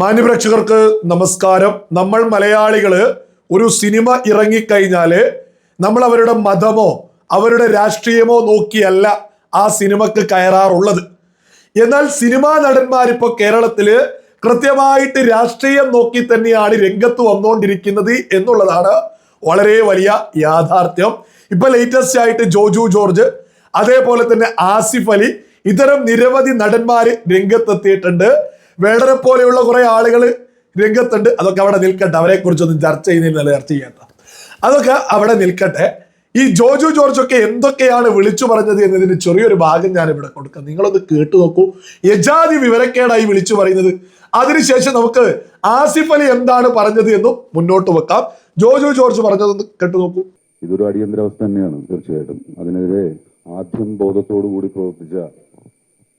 മാന്യപ്രേക്ഷകർക്ക് നമസ്കാരം. നമ്മൾ മലയാളികള് ഒരു സിനിമ ഇറങ്ങിക്കഴിഞ്ഞാല് നമ്മൾ അവരുടെ മതമോ അവരുടെ രാഷ്ട്രീയമോ നോക്കിയല്ല ആ സിനിമക്ക് കയറാറുള്ളത്. എന്നാൽ സിനിമാ നടന്മാരിപ്പോ കേരളത്തില് കൃത്യമായിട്ട് രാഷ്ട്രീയം നോക്കി തന്നെയാണ് രംഗത്ത് വന്നുകൊണ്ടിരിക്കുന്നത് എന്നുള്ളതാണ് വളരെ വലിയ യാഥാർത്ഥ്യം. ഇപ്പൊ ലേറ്റസ്റ്റ് ആയിട്ട് ജോജു ജോർജ്, അതേപോലെ തന്നെ ആസിഫ് അലി, ഇത്തരം നിരവധി നടന്മാര് രംഗത്തെത്തിയിട്ടുണ്ട്. വേടനെ പോലെയുള്ള കുറെ ആളുകൾ രംഗത്തുണ്ട്. അതൊക്കെ അവിടെ നിൽക്കട്ടെ, അവരെ കുറിച്ചൊന്നും ചർച്ച ചെയ്യുന്നില്ല, ചർച്ച ചെയ്യണ്ട, അതൊക്കെ അവിടെ നിൽക്കട്ടെ. ഈ ജോജു ജോർജ് ഒക്കെ എന്തൊക്കെയാണ് വിളിച്ചു പറഞ്ഞത് എന്നതിന് ചെറിയൊരു ഭാഗം ഞാൻ ഇവിടെ കൊടുക്കാം. നിങ്ങളൊന്ന് കേട്ടു നോക്കൂ. യജാതി വിവരക്കേടായി വിളിച്ചു പറയുന്നത്. അതിനുശേഷം നമുക്ക് ആസിഫ് അലി എന്താണ് പറഞ്ഞത് എന്നും മുന്നോട്ട് വെക്കാം. ജോജു ജോർജ് പറഞ്ഞതൊന്ന് കേട്ടു നോക്കൂ. ഇതൊരു അടിയന്തരാവസ്ഥ തന്നെയാണ് തീർച്ചയായിട്ടും. അതിനെതിരെ ആദ്യം ബോധത്തോടു കൂടി പ്രവർത്തിച്ച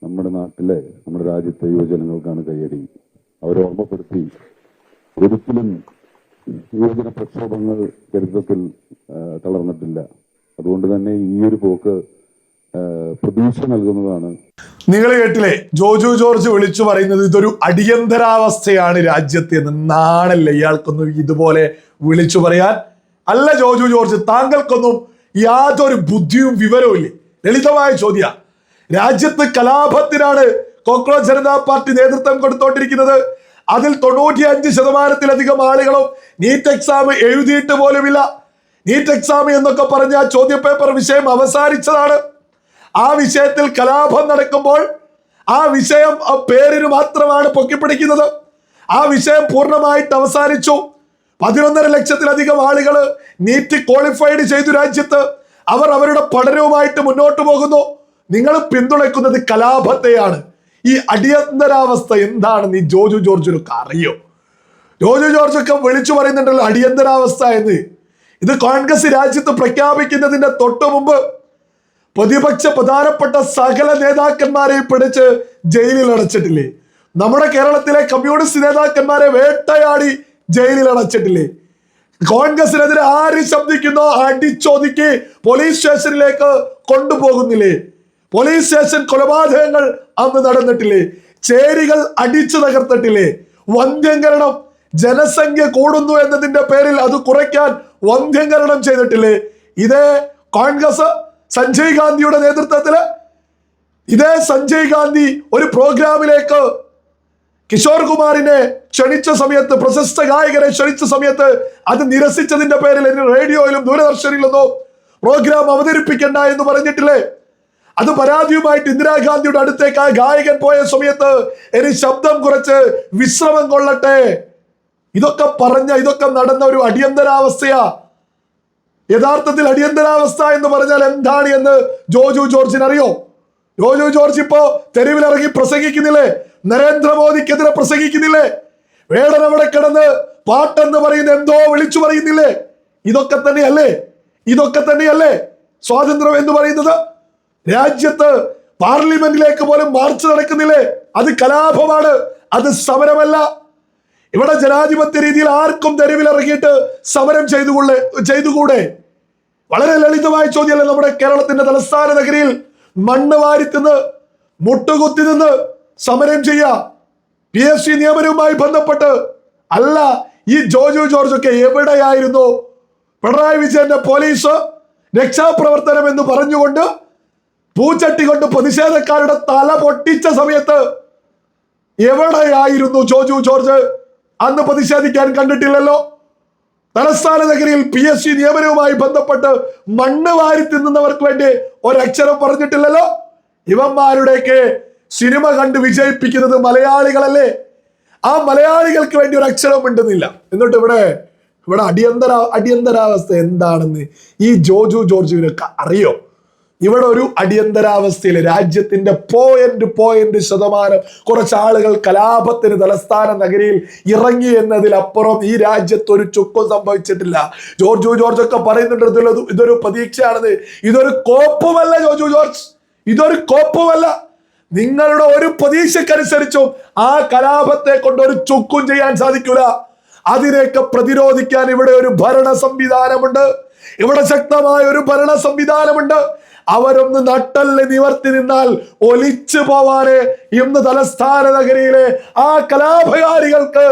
നമ്മുടെ നാട്ടിലെ, നമ്മുടെ രാജ്യത്തെ യുവജനങ്ങൾക്കാണ് കയ്യടി. അവരെ ഓർമ്മപ്പെടുത്തി ഒരിക്കലും യുവജന പ്രക്ഷോഭങ്ങൾ ചരിത്രത്തിൽ തളർന്നിട്ടില്ല. അതുകൊണ്ട് തന്നെ ഈ ഒരു പോക്ക് പ്രതീക്ഷ നൽകുന്നതാണ്. നിങ്ങൾ കേട്ടില്ലേ ജോജു ജോർജ് വിളിച്ചു പറയുന്നത്? ഇതൊരു അടിയന്തരാവസ്ഥയാണ് രാജ്യത്ത് എന്ന്. നാണല്ലേ ഇയാൾക്കൊന്നും ഇതുപോലെ വിളിച്ചു പറയാൻ? അല്ല ജോജു ജോർജ്, താങ്കൾക്കൊന്നും യാതൊരു ബുദ്ധിയും വിവരവും ഇല്ലേ? ലളിതമായ ചോദ്യ. രാജ്യത്ത് കലാപത്തിനാണ് കോക്രോച്ച് ജനതാ പാർട്ടി നേതൃത്വം കൊടുത്തോണ്ടിരിക്കുന്നത്. അതിൽ 95% ആളുകളും നീറ്റ് എക്സാം എഴുതിയിട്ട് പോലുമില്ല. നീറ്റ് എക്സാം എന്നൊക്കെ പറഞ്ഞ ചോദ്യപേപ്പർ വിഷയം അവസാനിച്ചതാണ്. ആ വിഷയത്തിൽ കലാപം നടക്കുമ്പോൾ ആ വിഷയം പേരിന് മാത്രമാണ് പൊക്കിപ്പിടിക്കുന്നത്. ആ വിഷയം പൂർണ്ണമായിട്ട് അവസാനിച്ചു. 11.5 ലക്ഷത്തിലധികം ആളുകൾ നീറ്റ് ക്വാളിഫൈഡ് ചെയ്തു രാജ്യത്ത്. അവർ അവരുടെ പഠനവുമായിട്ട് മുന്നോട്ട് പോകുന്നു. നിങ്ങൾ പിന്തുണയ്ക്കുന്നത് കലാപത്തെയാണ്. ഈ അടിയന്തരാവസ്ഥ എന്താണെന്ന് ഈ ജോജു ജോർജിനൊക്കെ അറിയോ? ജോജു ജോർജ് ഒക്കെ വിളിച്ചു പറയുന്നുണ്ടല്ലോ അടിയന്തരാവസ്ഥ എന്ന്. ഇത് കോൺഗ്രസ് രാജ്യത്ത് പ്രഖ്യാപിക്കുന്നതിന്റെ തൊട്ടു മുമ്പ് പ്രതിപക്ഷ പ്രധാനപ്പെട്ട സകല നേതാക്കന്മാരെയും പിടിച്ച് ജയിലിൽ അടച്ചിട്ടില്ലേ? നമ്മുടെ കേരളത്തിലെ കമ്മ്യൂണിസ്റ്റ് നേതാക്കന്മാരെ വേട്ടയാടി ജയിലിൽ അടച്ചിട്ടില്ലേ? കോൺഗ്രസിനെതിരെ ആര് ശബ്ദിക്കുന്നോ അടിച്ചൊതുക്കി പോലീസ് സ്റ്റേഷനിലേക്ക് കൊണ്ടുപോകുന്നില്ലേ? പോലീസ് സ്റ്റേഷൻ കൊലപാതകങ്ങൾ അന്ന് നടന്നിട്ടില്ലേ? ചേരികൾ അടിച്ചു തകർത്തിട്ടില്ലേ? വന്ധ്യംകരണം, ജനസംഖ്യ കൂടുന്നു എന്നതിന്റെ പേരിൽ അത് കുറയ്ക്കാൻ വന്ധ്യംകരണം ചെയ്തിട്ടില്ലേ? ഇതേ കോൺഗ്രസ് സഞ്ജയ് ഗാന്ധിയുടെ നേതൃത്വത്തില്, ഇതേ സഞ്ജയ് ഗാന്ധി ഒരു പ്രോഗ്രാമിലേക്ക് കിഷോർ കുമാറിനെ ക്ഷണിച്ച സമയത്ത്, പ്രശസ്ത ഗായകരെ ക്ഷണിച്ച സമയത്ത് അത് നിരസിച്ചതിന്റെ പേരിൽ റേഡിയോയിലും ദൂരദർശനിലൊന്നും പ്രോഗ്രാം അവതരിപ്പിക്കണ്ട എന്ന് പറഞ്ഞിട്ടില്ലേ? അത് പരാതിയുമായിട്ട് ഇന്ദിരാഗാന്ധിയുടെ അടുത്തേക്ക് ആ ഗായകൻ പോയ സമയത്ത് ഇനി ശബ്ദം കുറച്ച് വിശ്രമം കൊള്ളട്ടെ, ഇതൊക്കെ ഇതൊക്കെ നടന്ന ഒരു അടിയന്തരാവസ്ഥയാ. യഥാർത്ഥത്തിൽ അടിയന്തരാവസ്ഥ എന്ന് പറഞ്ഞാൽ എന്താണ് എന്ന് ജോജു ജോർജിന് അറിയോ? ജോജു ജോർജ് ഇപ്പോ തെരുവിലിറങ്ങി പ്രസംഗിക്കുന്നില്ലേ? നരേന്ദ്രമോദിക്കെതിരെ പ്രസംഗിക്കുന്നില്ലേ? വേടൻ അവിടെ കിടന്ന് പാട്ടെന്ന് പറയുന്ന എന്തോ വിളിച്ചു പറയുന്നില്ലേ? ഇതൊക്കെ തന്നെയല്ലേ സ്വാതന്ത്ര്യം എന്ന് പറയുന്നത്? രാജ്യത്ത് പാർലമെന്റിലേക്ക് പോലും മാർച്ച് നടക്കുന്നില്ലേ? അത് കലാപമാണ്, അത് സമരമല്ല. ഇവിടെ ജനാധിപത്യ രീതിയിൽ ആർക്കും തെരുവിലിറങ്ങിയിട്ട് സമരം ചെയ്തുകൂടെ? വളരെ ലളിതമായ ചോദ്യമല്ലേ. നമ്മുടെ കേരളത്തിന്റെ തലസ്ഥാന നഗരിയിൽ മണ്ണ് വാരിത്തിന്ന് മുട്ടുകുത്തി നിന്ന് സമരം ചെയ്യാ PSC നിയമനവുമായി ബന്ധപ്പെട്ട്. അല്ല, ഈ ജോജു ജോർജ് ഒക്കെ എവിടെയായിരുന്നു? പിണറായി വിജയന്റെ പോലീസ് രക്ഷാപ്രവർത്തനം എന്ന് പറഞ്ഞുകൊണ്ട് പൂച്ചട്ടി കൊണ്ട് പ്രതിഷേധക്കാരുടെ തല പൊട്ടിച്ച സമയത്ത് എവിടെയായിരുന്നു ജോജു ജോർജ്? അന്ന് പ്രതിഷേധിക്കാൻ കണ്ടിട്ടില്ലല്ലോ. തലസ്ഥാന നഗരിയിൽ PSC നിയമനവുമായി ബന്ധപ്പെട്ട് മണ്ണ് വാരി തിന്നുന്നവർക്ക് വേണ്ടി ഒരക്ഷരം പറഞ്ഞിട്ടില്ലല്ലോ. ഇവന്മാരുടെയൊക്കെ സിനിമ കണ്ട് വിജയിപ്പിക്കുന്നത് മലയാളികളല്ലേ? ആ മലയാളികൾക്ക് വേണ്ടി ഒരു അക്ഷരം മിണ്ടുന്നില്ല. എന്നിട്ട് ഇവിടെ അടിയന്തരാവസ്ഥ എന്താണെന്ന് ഈ ജോജു ജോർജിനൊക്കെ അറിയോ? ഇവിടെ ഒരു അടിയന്തരാവസ്ഥയിൽ രാജ്യത്തിന്റെ % കുറച്ച് ആളുകൾ കലാപത്തിന് തലസ്ഥാന നഗരിയിൽ ഇറങ്ങി എന്നതിലപ്പുറം ഈ രാജ്യത്ത് ഒരു ചുക്കും സംഭവിച്ചിട്ടില്ല. ജോർജു ജോർജ് ഒക്കെ പറയുന്നുണ്ട് ഇതൊരു പ്രതീക്ഷയാണെന്ന്. ഇതൊരു കോപ്പുമല്ല ജോർജു ജോർജ്, ഇതൊരു കോപ്പുമല്ല. നിങ്ങളുടെ ഒരു പ്രതീക്ഷക്കനുസരിച്ചും ആ കലാപത്തെ കൊണ്ട് ഒരു ചുക്കും ചെയ്യാൻ സാധിക്കൂല. അതിനെയൊക്കെ പ്രതിരോധിക്കാൻ ഇവിടെ ഒരു ഭരണ സംവിധാനമുണ്ട്. ഇവിടെ ശക്തമായ ഒരു ഭരണ സംവിധാനമുണ്ട്. അവരൊന്ന് നട്ടല് നിവർത്തി നിന്നാൽ ഒലിച്ചു പോവാന് ഇന്ന് തലസ്ഥാന നഗരിയിലെ ആ കലാപകാരികൾക്ക്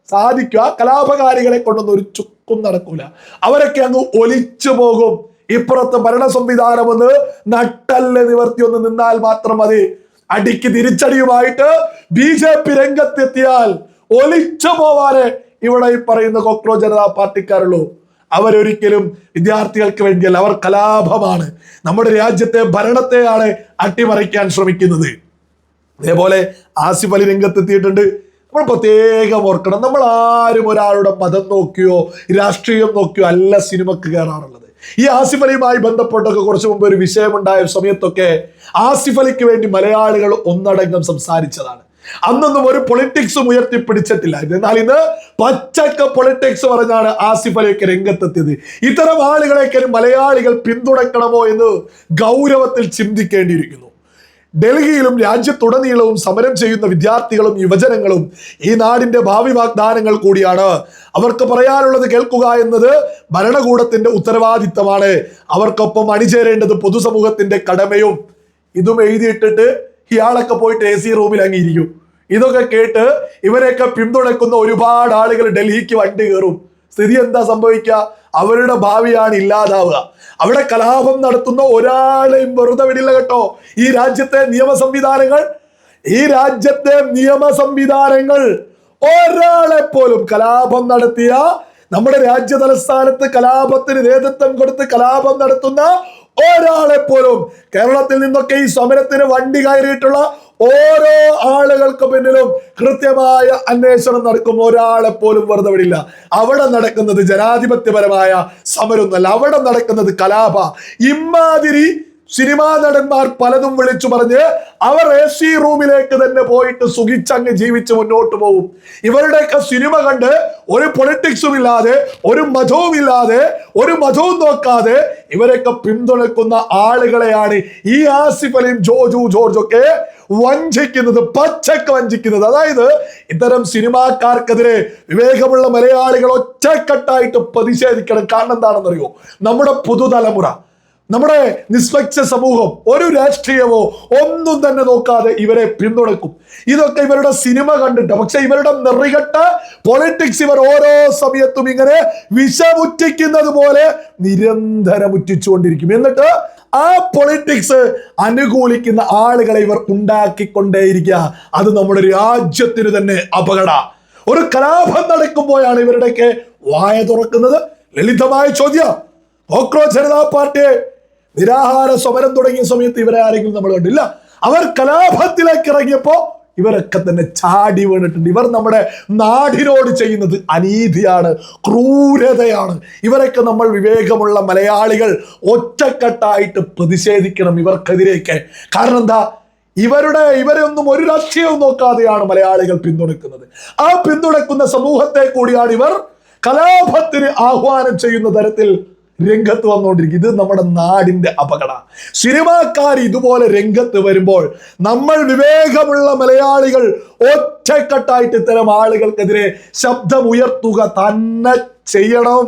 സാധിക്കും. ആ കലാപകാരികളെ കൊണ്ടൊന്നും ഒരു ചുക്കും നടക്കൂല. അവരൊക്കെ അങ്ങ് ഒലിച്ചു പോകും. ഇപ്പുറത്ത് ഭരണ സംവിധാനം ഒന്ന് നട്ടല് നിവർത്തി ഒന്ന് നിന്നാൽ മാത്രം മതി. അടിക്ക് തിരിച്ചടിയുമായിട്ട് BJP രംഗത്തെത്തിയാൽ ഒലിച്ചു പോവാന് ഇവിടെ ഈ പറയുന്ന കോക്രോച്ച് ജനതാ പാർട്ടിക്കാരുള്ളൂ. അവരൊരിക്കലും വിദ്യാർത്ഥികൾക്ക് വേണ്ടിയല്ല, അവർ കലാപമാണ്. നമ്മുടെ രാജ്യത്തെ ഭരണത്തെയാണ് അട്ടിമറിക്കാൻ ശ്രമിക്കുന്നത്. അതേപോലെ ആസിഫ് അലി രംഗത്തെത്തിയിട്ടുണ്ട്. നമ്മൾ പ്രത്യേകം ഓർക്കണം, നമ്മൾ ആരും ഒരാളുടെ മതം നോക്കിയോ രാഷ്ട്രീയം നോക്കിയോ അല്ല സിനിമക്ക് കയറാറുള്ളത്. ഈ ആസിഫ് അലിയുമായി ബന്ധപ്പെട്ടൊക്കെ കുറച്ചു മുമ്പ് ഒരു വിഷയമുണ്ടായ സമയത്തൊക്കെ ആസിഫ് അലിക്ക് വേണ്ടി മലയാളികൾ ഒന്നടങ്കം സംസാരിച്ചതാണ്. അന്നൊന്നും ഒരു പൊളിറ്റിക്സും ഉയർത്തിപ്പിടിച്ചിട്ടില്ല. എന്നാൽ ഇന്ന് പച്ചക്ക പൊളിറ്റിക്സ് പറഞ്ഞാണ് ആസിഫ് അലിയൊക്കെ രംഗത്തെത്തിയത്. ഇത്തരം ആളുകളെയൊക്കെ മലയാളികൾ പിന്തുണക്കണമോ എന്ന് ഗൗരവത്തിൽ ചിന്തിക്കേണ്ടിയിരിക്കുന്നു. ഡൽഹിയിലും രാജ്യത്തുടനീളവും സമരം ചെയ്യുന്ന വിദ്യാർത്ഥികളും യുവജനങ്ങളും ഈ നാടിന്റെ ഭാവി വാഗ്ദാനങ്ങൾ കൂടിയാണ്. അവർക്ക് പറയാനുള്ളത് കേൾക്കുക എന്നത് ഭരണകൂടത്തിന്റെ ഉത്തരവാദിത്തമാണ്. അവർക്കൊപ്പം അണിചേരേണ്ടത് പൊതുസമൂഹത്തിന്റെ കടമയും. ഇതും എഴുതിയിട്ടിട്ട് ഇയാളൊക്കെ പോയിട്ട് AC റൂമിൽ അങ്ങിരിക്കും. ഇതൊക്കെ കേട്ട് ഇവരെയൊക്കെ പിന്തുണക്കുന്ന ഒരുപാട് ആളുകൾ ഡൽഹിക്ക് വണ്ടി കയറും. സ്ഥിതി എന്താ സംഭവിക്കുക? അവരുടെ ഭാവിയാണ് ഇല്ലാതാവുക. അവിടെ കലാപം നടത്തുന്ന ഒരാളെയും വെറുതെ വിടില്ല കേട്ടോ. ഈ രാജ്യത്തെ നിയമ സംവിധാനങ്ങൾ ഒരാളെ പോലും കലാപം നടത്തിയ, നമ്മുടെ രാജ്യ തലസ്ഥാനത്ത് കലാപത്തിന് നേതൃത്വം കൊടുത്ത് കലാപം നടത്തുന്ന ഒരാളെ പോലും, കേരളത്തിൽ നിന്നൊക്കെ ഈ സമരത്തിന് വണ്ടി കയറിയിട്ടുള്ള ഓരോ ആളുകൾക്ക് പിന്നിലും കൃത്യമായ അന്വേഷണം നടക്കും. ഒരാളെ പോലും വെറുതെ വിടില്ല. അവിടെ നടക്കുന്നത് ജനാധിപത്യപരമായ സമരമൊന്നുമല്ല, അവിടെ നടക്കുന്നത് കലാപ. ഇമാതിരി സിനിമാ നടന്മാർ പലതും വിളിച്ചു പറഞ്ഞ് അവർ AC റൂമിലേക്ക് തന്നെ പോയിട്ട് സുഖിച്ചങ്ങ് ജീവിച്ച് മുന്നോട്ട് പോകും. ഇവരുടെയൊക്കെ സിനിമ കണ്ട് ഒരു പൊളിറ്റിക്സും ഇല്ലാതെ, ഒരു മതവും ഇല്ലാതെ, ഒരു മതവും നോക്കാതെ ഇവരൊക്കെ പിന്തുണക്കുന്ന ആളുകളെയാണ് ഈ ആസിഫ് അലിയും ജോജു ജോർജൊക്കെ വഞ്ചിക്കുന്നത്, പച്ചക്ക് വഞ്ചിക്കുന്നത്. അതായത് ഇത്തരം സിനിമാക്കാർക്കെതിരെ വിവേകമുള്ള മലയാളികൾ ഒറ്റക്കെട്ടായിട്ട് പ്രതിഷേധിക്കണം. കാരണം എന്താണെന്നറിയോ? നമ്മുടെ പുതുതലമുറ, നമ്മുടെ നിഷ്പക്ഷ സമൂഹം ഒരു രാഷ്ട്രീയമോ ഒന്നും തന്നെ നോക്കാതെ ഇവരെ പിന്തുണക്കും. ഇതൊക്കെ ഇവരുടെ സിനിമ കണ്ടിട്ട്. പക്ഷെ ഇവരുടെ നെറികെട്ട പൊളിറ്റിക്സ് ഇവർ ഓരോ സമയത്തും ഇങ്ങനെ വിഷമുറ്റിക്കുന്നത് പോലെ നിരന്തരം ഉറ്റിച്ചുകൊണ്ടിരിക്കും. എന്നിട്ട് ആ പൊളിറ്റിക്സ് അനുകൂലിക്കുന്ന ആളുകളെ ഇവർ ഉണ്ടാക്കിക്കൊണ്ടേയിരിക്കുക. അത് നമ്മുടെ രാജ്യത്തിന് തന്നെ അപകട. ഒരു കലാപം നടക്കുമ്പോഴാണ് ഇവരുടെയൊക്കെ വായ തുറക്കുന്നത്. ലളിതമായ ചോദ്യം, കോക്രോച്ച് ജനതാ പാർട്ടിയെ നിരാഹാര സമരം തുടങ്ങിയ സമയത്ത് ഇവരെ ആരെങ്കിലും നമ്മൾ കണ്ടില്ല. അവർ കലാപത്തിലേക്ക് ഇറങ്ങിയപ്പോ ഇവരൊക്കെ തന്നെ ചാടി വീണിട്ടുണ്ട്. ഇവർ നമ്മുടെ നാടിനോട് ചെയ്യുന്നത് അനീതിയാണ്, ക്രൂരതയാണ്. ഇവരൊക്കെ നമ്മൾ വിവേകമുള്ള മലയാളികൾ ഒറ്റക്കെട്ടായിട്ട് പ്രതിഷേധിക്കണം ഇവർക്കെതിരെയൊക്കെ. കാരണം എന്താ? ഇവരൊന്നും ഒരു രാഷ്ട്രീയവും നോക്കാതെയാണ് മലയാളികൾ പിന്തുണക്കുന്നത്. ആ പിന്തുണക്കുന്ന സമൂഹത്തെ കൂടിയാണ് ഇവർ കലാപത്തിന് ആഹ്വാനം ചെയ്യുന്ന തരത്തിൽ രംഗത്ത് വന്നുകൊണ്ടിരിക്കും. ഇത് നമ്മുടെ നാടിന്റെ അപകട. സിനിമാക്കാർ ഇതുപോലെ രംഗത്ത് വരുമ്പോൾ നമ്മൾ വിവേകമുള്ള മലയാളികൾ ഒറ്റക്കെട്ടായിട്ട് ഇത്തരം ആളുകൾക്കെതിരെ ശബ്ദമുയർത്തുക തന്നെ ചെയ്യണം.